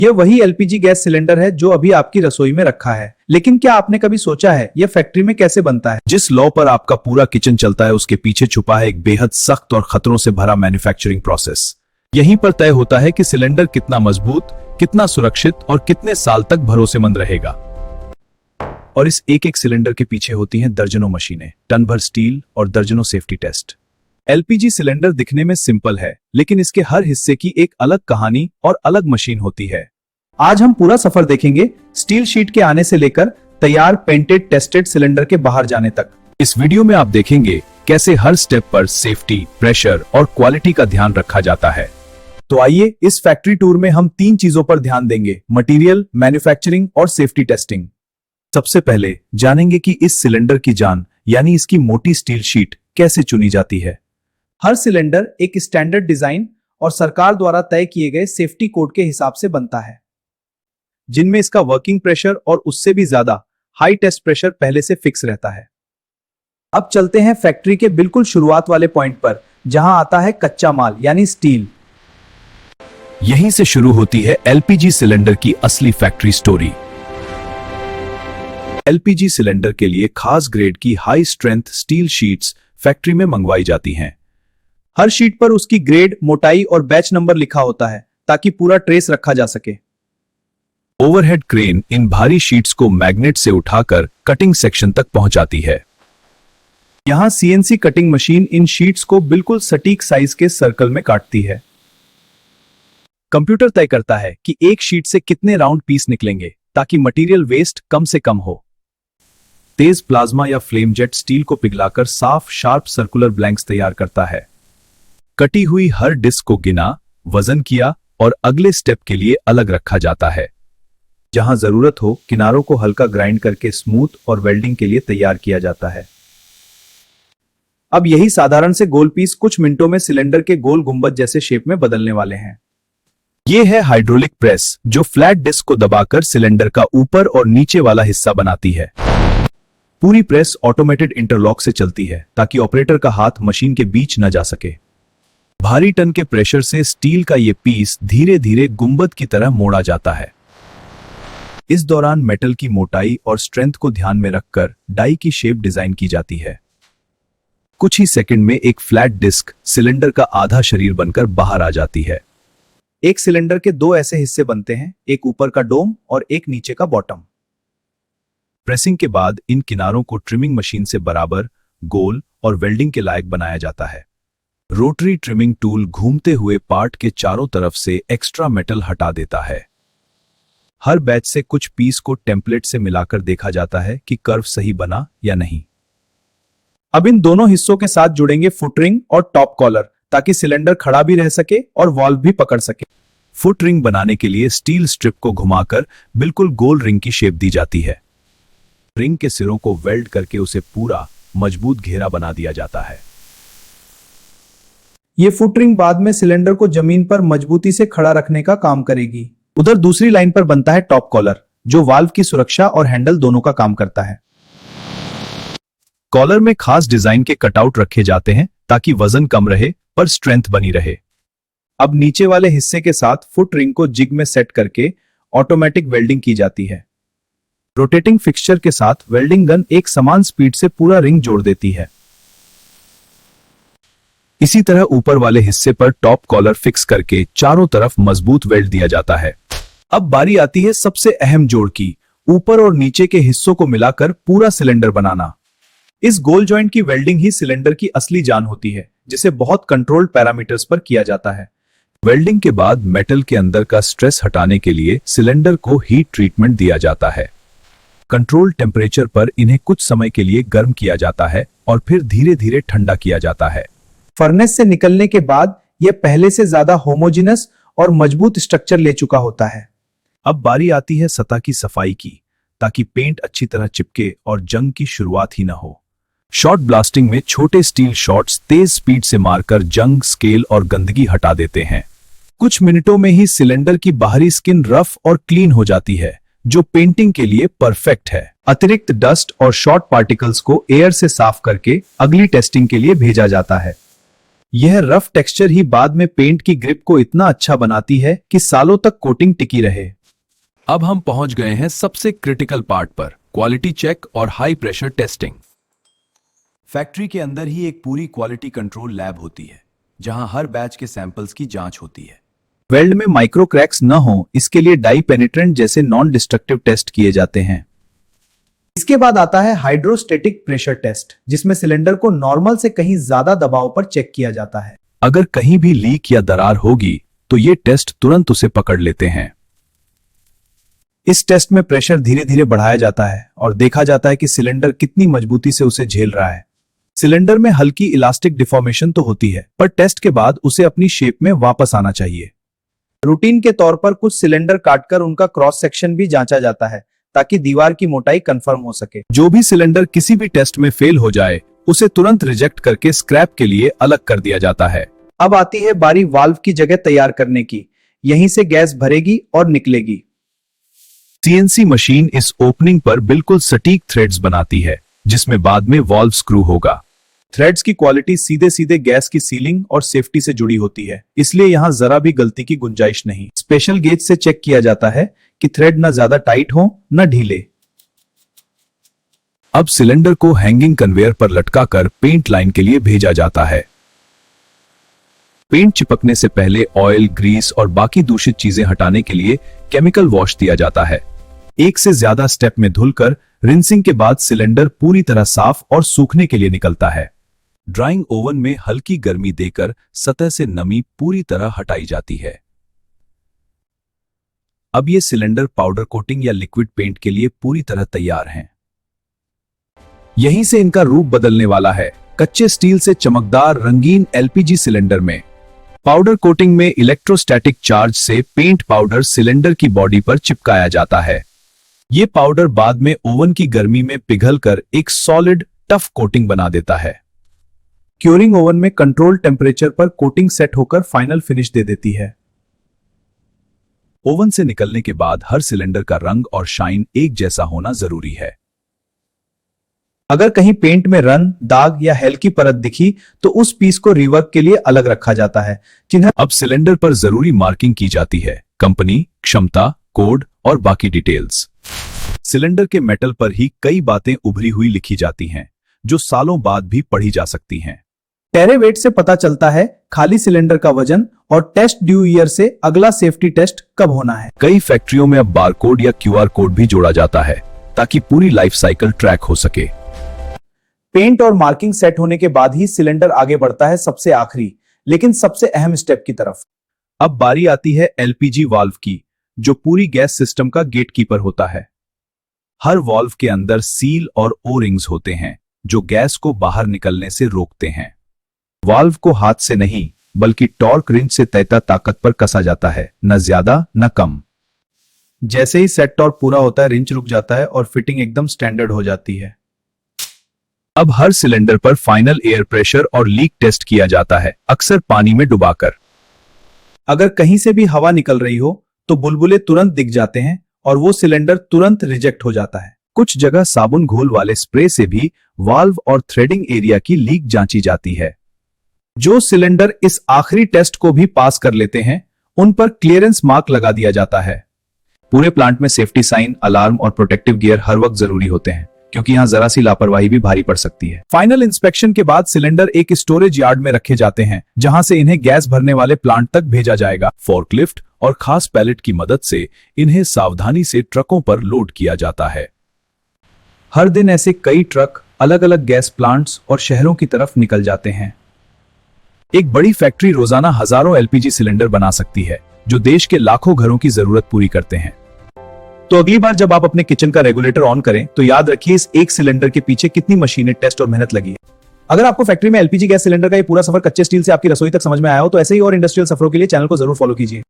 यह वही LPG gas cylinder है जो अभी आपकी रसोई में रखा है, लेकिन क्या आपने कभी सोचा है यह फैक्ट्री में कैसे बनता है? जिस लॉ पर आपका पूरा किचन चलता है उसके पीछे छुपा है एक बेहद सख्त और खतरों से भरा मैन्युफैक्चरिंग प्रोसेस। यहीं पर तय होता है कि सिलेंडर कितना मजबूत, कितना सुरक्षित और कितने साल तक भरोसेमंद रहेगा। और इस एक एक सिलेंडर के पीछे होती हैं दर्जनों मशीनें, टन भर स्टील और दर्जनों सेफ्टी टेस्ट। एलपीजी सिलेंडर दिखने में सिंपल है, लेकिन इसके हर हिस्से की एक अलग कहानी और अलग मशीन होती है। आज हम पूरा सफर देखेंगे, स्टील शीट के आने से लेकर तैयार पेंटेड टेस्टेड सिलेंडर के बाहर जाने तक। इस वीडियो में आप देखेंगे कैसे हर स्टेप पर सेफ्टी, प्रेशर और क्वालिटी का ध्यान रखा जाता है। तो आइए इस फैक्ट्री टूर में हम 3 चीजों पर ध्यान देंगे: मटेरियल, मैन्युफैक्चरिंग और सेफ्टी टेस्टिंग। सबसे पहले जानेंगे कि इस सिलेंडर की जान यानी इसकी मोटी स्टील शीट कैसे चुनी जाती है। हर सिलेंडर एक स्टैंडर्ड डिजाइन और सरकार द्वारा तय किए गए सेफ्टी कोड के हिसाब से बनता है, जिनमें इसका वर्किंग प्रेशर और उससे भी ज्यादा हाई टेस्ट प्रेशर पहले से फिक्स रहता है। अब चलते हैं फैक्ट्री के बिल्कुल शुरुआत वाले पॉइंट पर, जहां आता है कच्चा माल यानी स्टील। यहीं से शुरू होती है एलपीजी सिलेंडर की असली फैक्ट्री स्टोरी। एलपीजी सिलेंडर के लिए खास ग्रेड की high strength steel sheets factory में मंगवाई जाती हैं। हर शीट पर उसकी ग्रेड, मोटाई और बैच नंबर लिखा होता है ताकि पूरा ट्रेस रखा जा सके। ओवरहेड क्रेन इन भारी शीट्स को मैग्नेट से उठाकर कटिंग सेक्शन तक पहुंचाती है। यहां सीएनसी कटिंग मशीन इन शीट्स को बिल्कुल सटीक साइज के सर्कल में काटती है। कंप्यूटर तय करता है कि एक शीट से कितने राउंड पीस निकलेंगे ताकि मटेरियल वेस्ट कम से कम हो। तेज प्लाज्मा या फ्लेम जेट स्टील को पिघलाकर साफ शार्प सर्कुलर ब्लैंक्स तैयार करता है। कटी हुई हर डिस्क को गिना, वजन किया और अगले स्टेप के लिए अलग रखा जाता है। जहां जरूरत हो किनारों को हल्का ग्राइंड करके स्मूथ और वेल्डिंग के लिए तैयार किया जाता है। अब यही साधारण से गोल पीस कुछ मिनटों में सिलेंडर के गोल गुंबद जैसे शेप में बदलने वाले हैं। यह है हाइड्रोलिक प्रेस, जो फ्लैट डिस्क को दबाकर सिलेंडर का ऊपर और नीचे वाला हिस्सा बनाती है। पूरी प्रेस ऑटोमेटेड इंटरलॉक से चलती है ताकि ऑपरेटर का हाथ मशीन के बीच न जा सके। भारी टन के प्रेशर से स्टील का यह पीस धीरे धीरे गुंबद की तरह मोड़ा जाता है। इस दौरान मेटल की मोटाई और स्ट्रेंथ को ध्यान में रखकर डाई की शेप डिजाइन की जाती है। कुछ ही सेकंड में एक फ्लैट डिस्क सिलेंडर का आधा शरीर बनकर बाहर आ जाती है। एक सिलेंडर के 2 ऐसे हिस्से बनते हैं, एक ऊपर का डोम और एक नीचे का बॉटम। प्रेसिंग के बाद इन किनारों को ट्रिमिंग मशीन से बराबर, गोल और वेल्डिंग के लायक बनाया जाता है। रोटरी ट्रिमिंग टूल घूमते हुए पार्ट के चारों तरफ से एक्स्ट्रा मेटल हटा देता है। हर बैच से कुछ पीस को टेम्पलेट से मिलाकर देखा जाता है कि कर्व सही बना या नहीं। अब इन दोनों हिस्सों के साथ जुड़ेंगे फुट रिंग और टॉप कॉलर, ताकि सिलेंडर खड़ा भी रह सके और वॉल्व भी पकड़ सके। फुट रिंग बनाने के लिए स्टील स्ट्रिप को घुमाकर बिल्कुल गोल रिंग की शेप दी जाती है। रिंग के सिरों को वेल्ड करके उसे पूरा मजबूत घेरा बना दिया जाता है। ये फुट रिंग बाद में सिलेंडर को जमीन पर मजबूती से खड़ा रखने का काम करेगी। उधर दूसरी लाइन पर बनता है टॉप कॉलर, जो वाल्व की सुरक्षा और हैंडल दोनों का काम करता है। कॉलर में खास डिजाइन के कटआउट रखे जाते हैं ताकि वजन कम रहे पर स्ट्रेंथ बनी रहे। अब नीचे वाले हिस्से के साथ फुट रिंग को जिग में सेट करके ऑटोमेटिक वेल्डिंग की जाती है। रोटेटिंग फिक्सचर के साथ वेल्डिंग गन एक समान स्पीड से पूरा रिंग जोड़ देती है। इसी तरह ऊपर वाले हिस्से पर टॉप कॉलर फिक्स करके चारों तरफ मजबूत वेल्ड दिया जाता है। अब बारी आती है सबसे अहम जोड़ की, ऊपर और नीचे के हिस्सों को मिलाकर पूरा सिलेंडर बनाना। इस गोल जॉइंट की वेल्डिंग ही सिलेंडर की असली जान होती है, जिसे बहुत कंट्रोल्ड पैरामीटर्स पर किया जाता है। वेल्डिंग के बाद मेटल के अंदर का स्ट्रेस हटाने के लिए सिलेंडर को हीट ट्रीटमेंट दिया जाता है। कंट्रोल टेम्परेचर पर इन्हें कुछ समय के लिए गर्म किया जाता है और फिर धीरे धीरे ठंडा किया जाता है। फर्नेस से निकलने के बाद यह पहले से ज्यादा होमोजेनस और मजबूत स्ट्रक्चर ले चुका होता है। अब बारी आती है सतह की सफाई की, ताकि पेंट अच्छी तरह चिपके और जंग की शुरुआत ही न हो। शॉर्ट ब्लास्टिंग में छोटे स्टील शॉट्स तेज स्पीड से मारकर जंग, स्केल और गंदगी हटा देते हैं। कुछ मिनटों में ही सिलेंडर की बाहरी स्किन रफ और क्लीन हो जाती है, जो पेंटिंग के लिए परफेक्ट है। अतिरिक्त डस्ट और शॉर्ट पार्टिकल्स को एयर से साफ करके अगली टेस्टिंग के लिए भेजा जाता है। यह रफ टेक्सचर ही बाद में पेंट की ग्रिप को इतना अच्छा बनाती है कि सालों तक कोटिंग टिकी रहे। अब हम पहुंच गए हैं सबसे क्रिटिकल पार्ट पर, क्वालिटी चेक और हाई प्रेशर टेस्टिंग। फैक्ट्री के अंदर ही एक पूरी क्वालिटी कंट्रोल लैब होती है जहां हर बैच के सैंपल्स की जांच होती है। वेल्ड में माइक्रो क्रैक्स न हो इसके लिए डाई पेनिट्रेंट जैसे नॉन डिस्ट्रक्टिव टेस्ट किए जाते हैं। इसके बाद आता है हाइड्रोस्टेटिक प्रेशर टेस्ट, जिसमें सिलेंडर को नॉर्मल से कहीं ज्यादा दबाव पर चेक किया जाता है। अगर कहीं भी लीक या दरार होगी तो ये टेस्ट तुरंत उसे पकड़ लेते हैं। इस टेस्ट में प्रेशर धीरे धीरे बढ़ाया जाता है और देखा जाता है कि सिलेंडर कितनी मजबूती से उसे झेल रहा है। सिलेंडर में हल्की इलास्टिक डिफॉर्मेशन तो होती है, पर टेस्ट के बाद उसे अपनी शेप में वापस आना चाहिए। रूटीन के तौर पर कुछ सिलेंडर काटकर उनका क्रॉस सेक्शन भी जांचा जाता है ताकि दीवार की मोटाई कंफर्म हो सके। जो भी सिलेंडर किसी भी टेस्ट में फेल हो जाए उसे तुरंत रिजेक्ट करके स्क्रैप के लिए अलग कर दिया जाता है। अब आती है बारी वाल्व की जगह तैयार करने की। यहीं से गैस भरेगी और निकलेगी। सीएनसी मशीन इस ओपनिंग पर बिल्कुल सटीक थ्रेड्स बनाती है जिसमें बाद में वाल्व स्क्रू होगा। थ्रेड्स की क्वालिटी सीधे सीधे गैस की सीलिंग और सेफ्टी से जुड़ी होती है, इसलिए यहां जरा भी गलती की गुंजाइश नहीं। स्पेशल गेज से चेक किया जाता है कि थ्रेड न ज्यादा टाइट हो न ढीले। अब सिलेंडर को हैंगिंग कन्वेयर पर लटकाकर पेंट लाइन के लिए भेजा जाता है। पेंट चिपकने से पहले ऑयल, ग्रीस और बाकी दूषित चीजें हटाने के लिए केमिकल वॉश दिया जाता है। एक से ज्यादा स्टेप में धुलकर रिंसिंग के बाद सिलेंडर पूरी तरह साफ और सूखने के लिए निकलता है। ड्राइंग ओवन में हल्की गर्मी देकर सतह से नमी पूरी तरह हटाई जाती है। अब ये सिलेंडर पाउडर कोटिंग या लिक्विड पेंट के लिए पूरी तरह तैयार हैं। यहीं से इनका रूप बदलने वाला है, कच्चे स्टील से चमकदार रंगीन एलपीजी सिलेंडर में। पाउडर कोटिंग में इलेक्ट्रोस्टैटिक चार्ज से पेंट पाउडर सिलेंडर की बॉडी पर चिपकाया जाता है। यह पाउडर बाद में ओवन की गर्मी में पिघलकर एक सॉलिड टफ कोटिंग बना देता है। क्यूरिंग ओवन में कंट्रोल टेम्परेचर पर कोटिंग सेट होकर फाइनल फिनिश दे देती है। ओवन से निकलने के बाद हर सिलेंडर का रंग और शाइन एक जैसा होना जरूरी है। अगर कहीं पेंट में रन, दाग या हेल की परत दिखी तो उस पीस को रिवर्क के लिए अलग रखा जाता है, जिन्हें अब सिलेंडर पर जरूरी मार्किंग की जाती है, कंपनी, क्षमता, कोड और बाकी डिटेल्स। सिलेंडर के मेटल पर ही कई बातें उभरी हुई लिखी जाती हैं जो सालों बाद भी पढ़ी जा सकती हैं। टेरेवेट से पता चलता है खाली सिलेंडर का वजन और टेस्ट ड्यू ईयर से अगला सेफ्टी टेस्ट कब होना है। कई फैक्ट्रियों में अब बारकोड या क्यूआर कोड भी जोड़ा जाता है ताकि पूरी लाइफ साइकिल ट्रैक हो सके। पेंट और मार्किंग सेट होने के बाद ही सिलेंडर आगे बढ़ता है सबसे आखिरी लेकिन सबसे अहम स्टेप की तरफ। अब बारी आती है एलपीजी वाल्व की, जो पूरी गैस सिस्टम का गेटकीपर होता है। हर वाल्व के अंदर सील और ओ रिंग्स होते हैं जो गैस को बाहर निकलने से रोकते हैं। वाल्व को हाथ से नहीं बल्कि टॉर्क रिंच से तैता ताकत पर कसा जाता है, न ज्यादा न कम। जैसे ही सेट टॉर्क पूरा होता है, रिंच रुक जाता है और फिटिंग एकदम स्टैंडर्ड हो जाती है। अब हर सिलेंडर पर फाइनल एयर प्रेशर और लीक टेस्ट किया जाता है, अक्सर पानी में डुबाकर। अगर कहीं से भी हवा निकल रही हो तो बुलबुले तुरंत दिख जाते हैं और वो सिलेंडर तुरंत रिजेक्ट हो जाता है। कुछ जगह साबुन घोल वाले स्प्रे से भी वाल्व और थ्रेडिंग एरिया की लीक जांची जाती है। जो सिलेंडर इस आखिरी टेस्ट को भी पास कर लेते हैं उन पर क्लियरेंस मार्क लगा दिया जाता है। पूरे प्लांट में सेफ्टी साइन, अलार्म और प्रोटेक्टिव गियर हर वक्त जरूरी होते हैं क्योंकि यहां जरा सी लापरवाही भी भारी पड़ सकती है। फाइनल इंस्पेक्शन के बाद सिलेंडर एक स्टोरेज यार्ड में रखे जाते हैं जहां से इन्हें गैस भरने वाले प्लांट तक भेजा जाएगा। फोर्कलिफ्ट और खास पैलेट की मदद से इन्हें सावधानी से ट्रकों पर लोड किया जाता है। हर दिन ऐसे कई ट्रक अलग अलग गैस प्लांट्स और शहरों की तरफ निकल जाते हैं। एक बड़ी फैक्ट्री रोजाना हजारों एलपीजी सिलेंडर बना सकती है जो देश के लाखों घरों की जरूरत पूरी करते हैं। तो अगली बार जब आप अपने किचन का रेगुलेटर ऑन करें तो याद रखिए इस एक सिलेंडर के पीछे कितनी मशीनें, टेस्ट और मेहनत लगी है। अगर आपको फैक्ट्री में एलपीजी गैस सिलेंडर का ये पूरा सफर कच्चे स्टील से आपकी रसोई तक समझ में आया हो तो ऐसे ही और इंडस्ट्रियल सफरों के लिए चैनल को जरूर फॉलो कीजिए।